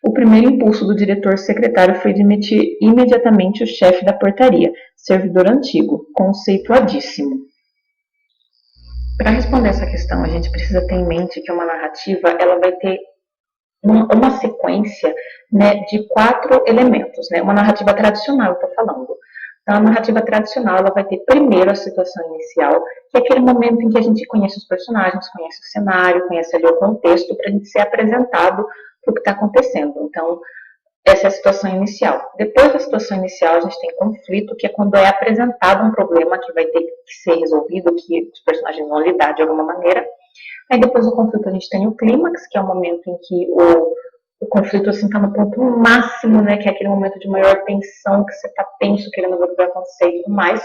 B: O primeiro impulso do diretor secretário foi demitir imediatamente o chefe da portaria, servidor antigo, conceituadíssimo. Para responder essa questão, a gente precisa ter em mente que uma narrativa ela vai ter uma sequência, né, de 4 elementos. Né? Uma narrativa tradicional, eu estou falando. Então, a narrativa tradicional ela vai ter primeiro a situação inicial, que é aquele momento em que a gente conhece os personagens, conhece o cenário, conhece ali o contexto, para a gente ser apresentado para o que está acontecendo. Então, Essa é a situação inicial. Depois da situação inicial, a gente tem conflito, que é quando é apresentado um problema que vai ter que ser resolvido, que os personagens vão lidar de alguma maneira. Aí depois do conflito a gente tem o clímax, que é o momento em que o conflito assim tá no ponto máximo, né, que é aquele momento de maior tensão, que você tá tenso, querendo ver o que vai acontecer e tudo mais.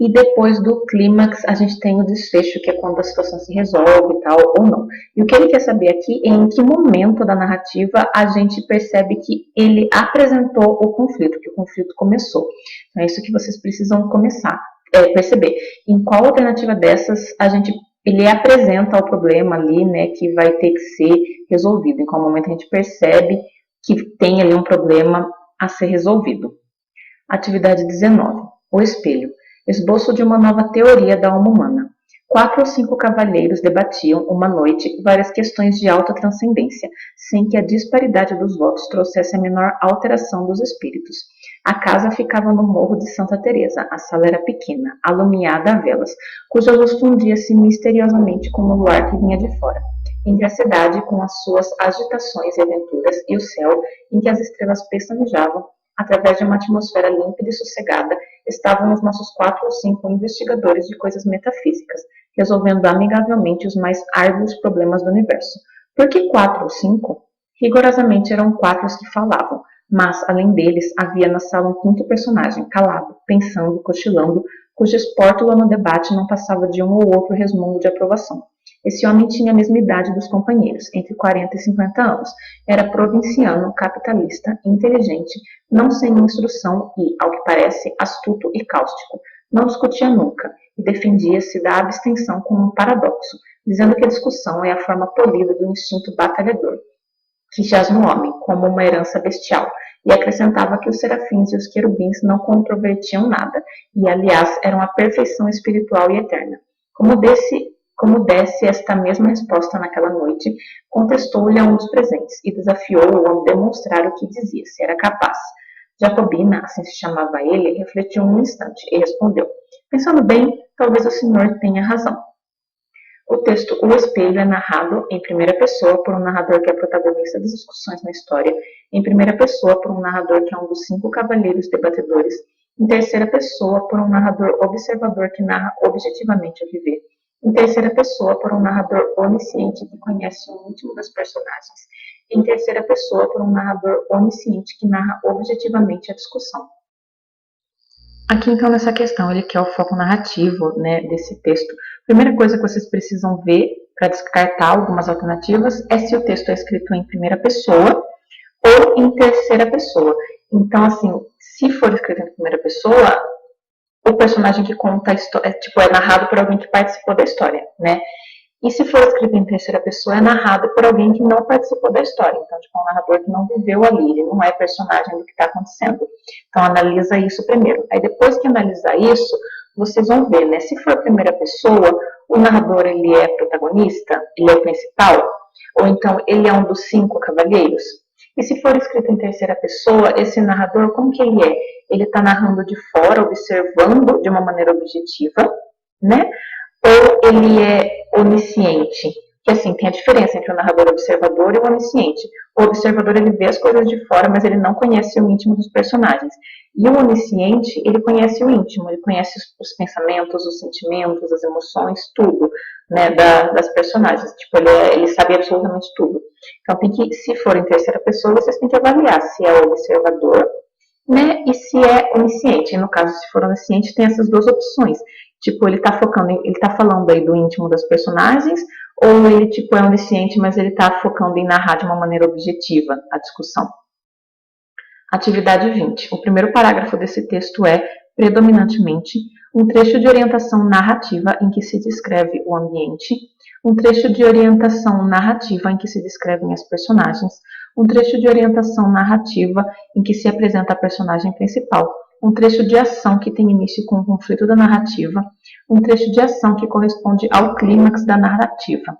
B: E depois do clímax a gente tem o desfecho, que é quando a situação se resolve e tal, ou não. E o que ele quer saber aqui é em que momento da narrativa a gente percebe que ele apresentou o conflito, que o conflito começou. Então é isso que vocês precisam perceber. Em qual alternativa dessas ele apresenta o problema ali, né, que vai ter que ser resolvido. Em qual momento a gente percebe que tem ali um problema a ser resolvido. Atividade 19. O espelho. Esboço de uma nova teoria da alma humana. 4 ou 5 cavalheiros debatiam, uma noite, várias questões de alta transcendência, sem que a disparidade dos votos trouxesse a menor alteração dos espíritos. A casa ficava no morro de Santa Teresa. A sala era pequena, alumiada a velas, cuja luz fundia-se misteriosamente com o luar que vinha de fora. Entre a cidade, com as suas agitações e aventuras, e o céu, em que as estrelas pestanejavam, através de uma atmosfera límpida e sossegada, estavam os nossos 4 ou 5 investigadores de coisas metafísicas, resolvendo amigavelmente os mais árduos problemas do universo. Por que 4 ou 5? Rigorosamente eram 4 os que falavam, mas, além deles, havia na sala um quinto personagem, calado, pensando, cochilando, cuja espórtula no debate não passava de um ou outro resmungo de aprovação. Esse homem tinha a mesma idade dos companheiros, entre 40 e 50 anos. Era provinciano, capitalista, inteligente, não sem instrução e, ao que parece, astuto e cáustico. Não discutia nunca e defendia-se da abstenção como um paradoxo, dizendo que a discussão é a forma polida do instinto batalhador, que jaz no homem, como uma herança bestial, e acrescentava que os serafins e os querubins não controvertiam nada, e, aliás, eram a perfeição espiritual e eterna. Como desse esta mesma resposta naquela noite, contestou-lhe a um dos presentes e desafiou-o a demonstrar o que dizia, se era capaz. Jacobina, assim se chamava ele, refletiu um instante e respondeu: pensando bem, talvez o senhor tenha razão. O texto O Espelho é narrado em primeira pessoa por um narrador que é protagonista das discussões na história, em primeira pessoa por um narrador que é um dos 5 cavalheiros debatedores, em terceira pessoa por um narrador observador que narra objetivamente o viver, em terceira pessoa por um narrador onisciente que conhece o íntimo das personagens, e em terceira pessoa por um narrador onisciente que narra objetivamente a discussão. Aqui, então, nessa questão, ele quer o foco narrativo, né, desse texto. A primeira coisa que vocês precisam ver para descartar algumas alternativas é se o texto é escrito em primeira pessoa ou em terceira pessoa. Então, assim, se for escrito em primeira pessoa, o personagem que conta a história é narrado por alguém que participou da história, né? E se for escrito em terceira pessoa, é narrado por alguém que não participou da história. Então, um narrador que não viveu ali, ele não é personagem do que está acontecendo. Então, analisa isso primeiro. Aí, depois que analisar isso, vocês vão ver, né? Se for primeira pessoa, o narrador, ele é protagonista, ele é o principal, ou então ele é um dos 5 cavalheiros. E se for escrito em terceira pessoa, esse narrador, como que ele é? Ele está narrando de fora, observando de uma maneira objetiva, né? Ou ele é onisciente? Que assim, tem a diferença entre o narrador observador e o onisciente. O observador, ele vê as coisas de fora, mas ele não conhece o íntimo dos personagens. E o onisciente, ele conhece o íntimo, ele conhece os pensamentos, os sentimentos, as emoções, tudo, né, das personagens. Tipo, ele sabe absolutamente tudo. Então, se for em terceira pessoa, vocês têm que avaliar se é o observador, né, e se é onisciente. E no caso, se for onisciente, tem essas duas opções. Tipo, ele tá falando aí do íntimo das personagens, ou ele, é onisciente, mas ele tá focando em narrar de uma maneira objetiva a discussão. Atividade 20. O primeiro parágrafo desse texto é, predominantemente, um trecho de orientação narrativa em que se descreve o ambiente, um trecho de orientação narrativa em que se descrevem as personagens, um trecho de orientação narrativa em que se apresenta a personagem principal, um trecho de ação que tem início com o conflito da narrativa, um trecho de ação que corresponde ao clímax da narrativa.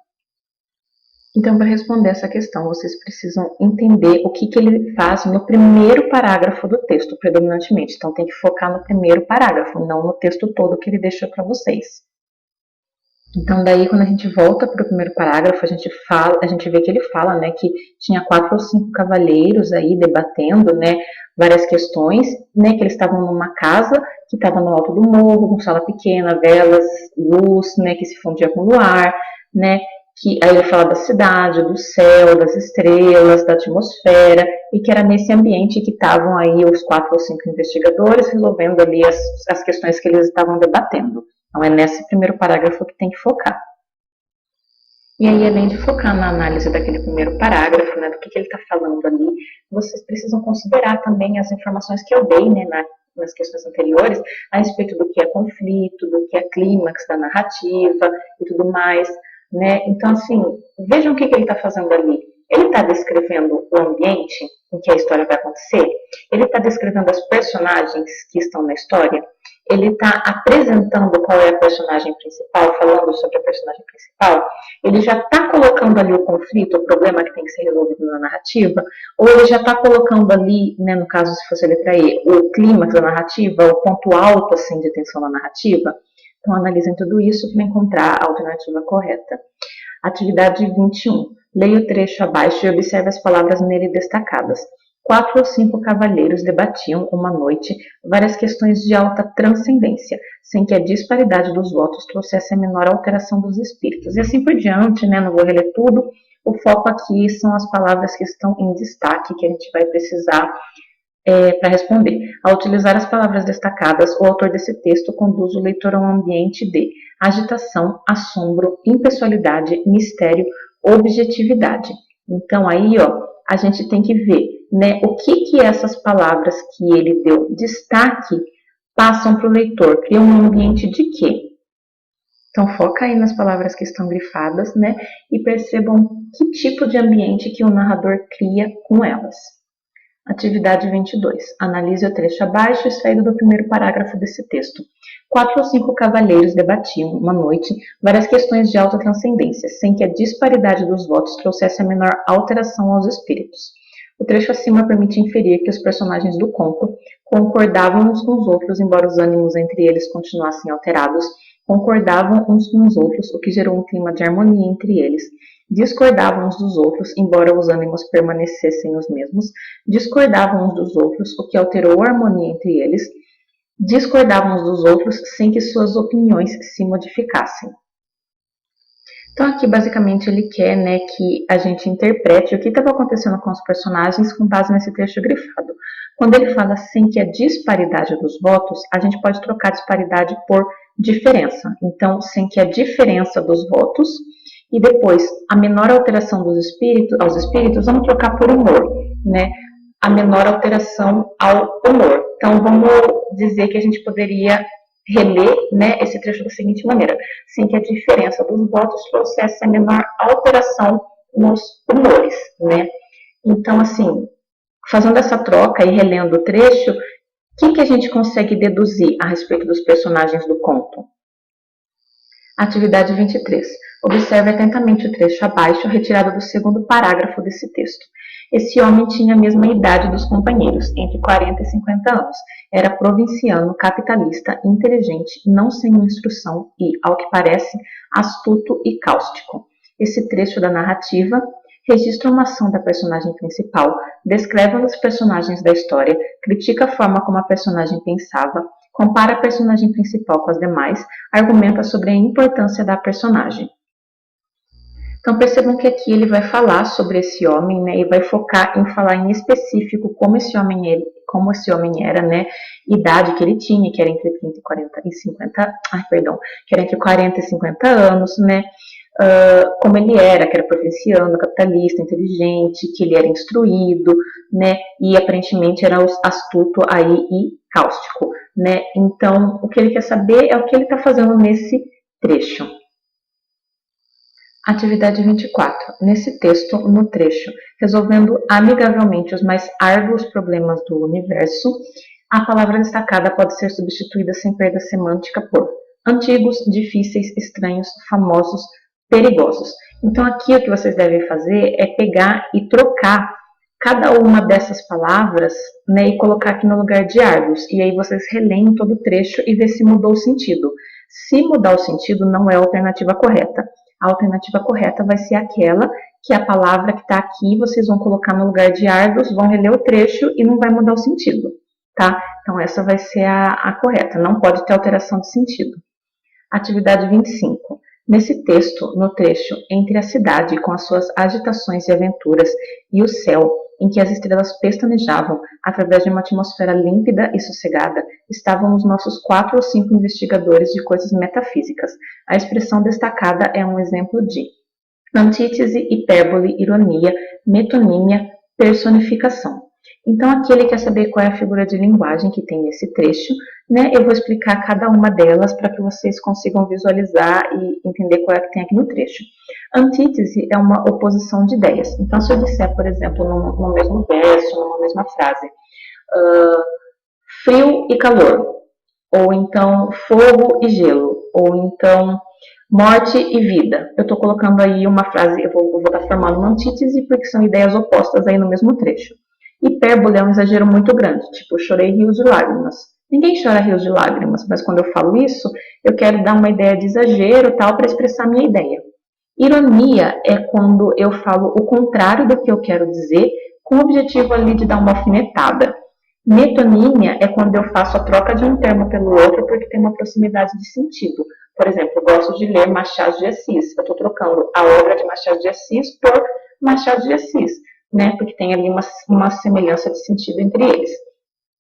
B: Então, para responder essa questão, vocês precisam entender o que ele faz no primeiro parágrafo do texto, predominantemente. Então, tem que focar no primeiro parágrafo, não no texto todo que ele deixou para vocês. Então, daí, quando a gente volta para o primeiro parágrafo, a gente vê que ele fala, né, que tinha 4 ou 5 cavalheiros aí debatendo, né, várias questões, né, que eles estavam numa casa que estava no alto do morro, com sala pequena, velas, luz, né, que se fundia com o luar, né, que aí ele fala da cidade, do céu, das estrelas, da atmosfera, e que era nesse ambiente que estavam aí os 4 ou 5 investigadores resolvendo ali as questões que eles estavam debatendo. Então, é nesse primeiro parágrafo que tem que focar. E aí, além de focar na análise daquele primeiro parágrafo, né, do que ele está falando ali, vocês precisam considerar também as informações que eu dei, né, nas questões anteriores, a respeito do que é conflito, do que é clímax da narrativa e tudo mais, né? Então, assim, vejam o que ele está fazendo ali. Ele está descrevendo o ambiente em que a história vai acontecer, ele está descrevendo as personagens que estão na história, ele está apresentando qual é a personagem principal, falando sobre a personagem principal, ele já está colocando ali o conflito, o problema que tem que ser resolvido na narrativa, ou ele já está colocando ali, né, no caso se fosse a letra E, o clímax da narrativa, o ponto alto assim, de tensão na narrativa. Então analisem tudo isso para encontrar a alternativa correta. Atividade 21. Leia o trecho abaixo e observe as palavras nele destacadas. 4 ou 5 cavalheiros debatiam, uma noite, várias questões de alta transcendência, sem que a disparidade dos votos trouxesse a menor alteração dos espíritos. E assim por diante, né? Não vou reler tudo. O foco aqui são as palavras que estão em destaque, que a gente vai precisar para responder. Ao utilizar as palavras destacadas, o autor desse texto conduz o leitor a um ambiente de agitação, assombro, impessoalidade, mistério, objetividade. Então aí, ó, a gente tem que ver, né, o que essas palavras que ele deu destaque passam para o leitor, criam um ambiente de quê? Então foca aí nas palavras que estão grifadas, né, e percebam que tipo de ambiente que o narrador cria com elas. Atividade 22. Analise o trecho abaixo extraído do primeiro parágrafo desse texto. 4 ou 5 cavalheiros debatiam, uma noite, várias questões de alta transcendência, sem que a disparidade dos votos trouxesse a menor alteração aos espíritos. O trecho acima permite inferir que os personagens do conto concordavam uns com os outros, embora os ânimos entre eles continuassem alterados, concordavam uns com os outros, o que gerou um clima de harmonia entre eles. Discordavam uns dos outros, embora os ânimos permanecessem os mesmos, discordavam uns dos outros, o que alterou a harmonia entre eles, discordavam uns dos outros sem que suas opiniões se modificassem. Então aqui basicamente ele quer, né, que a gente interprete o que estava acontecendo com os personagens com base nesse trecho grifado. Quando ele fala sem que a disparidade dos votos, a gente pode trocar disparidade por diferença. Então, sem que a diferença dos votos e depois a menor alteração aos espíritos, vamos trocar por humor, né? A menor alteração ao humor. Então, vamos dizer que a gente poderia reler, né, esse trecho da seguinte maneira: sem que a diferença dos votos trouxesse a menor alteração nos humores, né? Então, assim, fazendo essa troca e relendo o trecho, o que a gente consegue deduzir a respeito dos personagens do conto? Atividade 23. Observe atentamente o trecho abaixo, retirado do segundo parágrafo desse texto. Esse homem tinha a mesma idade dos companheiros, entre 40 e 50 anos. Era provinciano, capitalista, inteligente, não sem instrução e, ao que parece, astuto e cáustico. Esse trecho da narrativa registra uma ação da personagem principal, descreve os personagens da história, critica a forma como a personagem pensava, compara a personagem principal com as demais, argumenta sobre a importância da personagem. Então percebam que aqui ele vai falar sobre esse homem, né, e vai focar em falar em específico como esse homem era, né, idade que ele tinha, que era entre 30 e 40 e 50, que era entre 40 e 50 anos, né, como ele era, que era provinciano, capitalista, inteligente, que ele era instruído, né, e aparentemente era astuto aí e cáustico, né. Então o que ele quer saber é o que ele está fazendo nesse trecho. Atividade 24. Nesse texto, no trecho, resolvendo amigavelmente os mais árduos problemas do universo, a palavra destacada pode ser substituída sem perda semântica por antigos, difíceis, estranhos, famosos, perigosos. Então aqui o que vocês devem fazer é pegar e trocar cada uma dessas palavras, né, e colocar aqui no lugar de árduos. E aí vocês releem todo o trecho e vê se mudou o sentido. Se mudar o sentido, não é a alternativa correta. A alternativa correta vai ser aquela que a palavra que está aqui, vocês vão colocar no lugar de Argos, vão reler o trecho e não vai mudar o sentido, tá? Então, essa vai ser a correta, não pode ter alteração de sentido. Atividade 25. Nesse texto, no trecho Entre a cidade com as suas agitações e aventuras e o céu, em que as estrelas pestanejavam, através de uma atmosfera límpida e sossegada, estavam os nossos 4 ou 5 investigadores de coisas metafísicas. A expressão destacada é um exemplo de antítese, hipérbole, ironia, metonímia, personificação. Então, aqui ele quer saber qual é a figura de linguagem que tem nesse trecho, né? Eu vou explicar cada uma delas para que vocês consigam visualizar e entender qual é que tem aqui no trecho. Antítese é uma oposição de ideias. Então, se eu disser, por exemplo, no mesmo verso, numa mesma frase, frio e calor, ou então fogo e gelo, ou então morte e vida. Eu estou colocando aí uma frase, eu vou estar formando uma antítese porque são ideias opostas aí no mesmo trecho. Hipérbole é um exagero muito grande, tipo, chorei rios de lágrimas. Ninguém chora rios de lágrimas, mas quando eu falo isso, eu quero dar uma ideia de exagero tal para expressar minha ideia. Ironia é quando eu falo o contrário do que eu quero dizer, com o objetivo ali de dar uma alfinetada. Metonímia é quando eu faço a troca de um termo pelo outro porque tem uma proximidade de sentido. Por exemplo, eu gosto de ler Machado de Assis. Eu estou trocando a obra de Machado de Assis por Machado de Assis, né? Porque tem ali uma semelhança de sentido entre eles.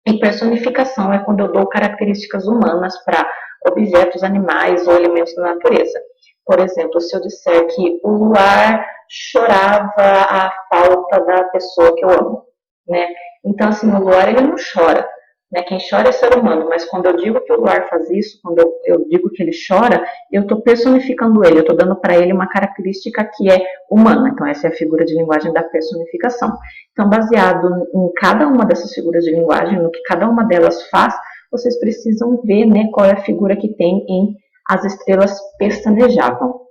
B: E personificação é quando eu dou características humanas para objetos, animais ou elementos da natureza. Por exemplo, se eu disser que o luar chorava a falta da pessoa que eu amo, né? Então, assim, o luar, ele não chora, né? Quem chora é ser humano, mas quando eu digo que o luar faz isso, quando eu digo que ele chora, eu estou personificando ele, eu estou dando para ele uma característica que é humana. Então, essa é a figura de linguagem da personificação. Então, baseado em cada uma dessas figuras de linguagem, no que cada uma delas faz, vocês precisam ver, né, qual é a figura que tem em As Estrelas Pestanejavam.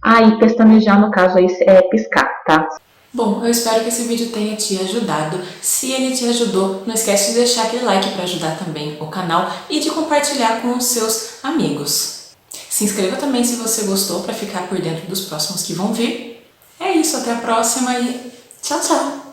B: E pestanejar, no caso, aí é piscar, tá?
A: Bom, eu espero que esse vídeo tenha te ajudado. Se ele te ajudou, não esquece de deixar aquele like para ajudar também o canal e de compartilhar com os seus amigos. Se inscreva também se você gostou para ficar por dentro dos próximos que vão vir. É isso, até a próxima e tchau, tchau!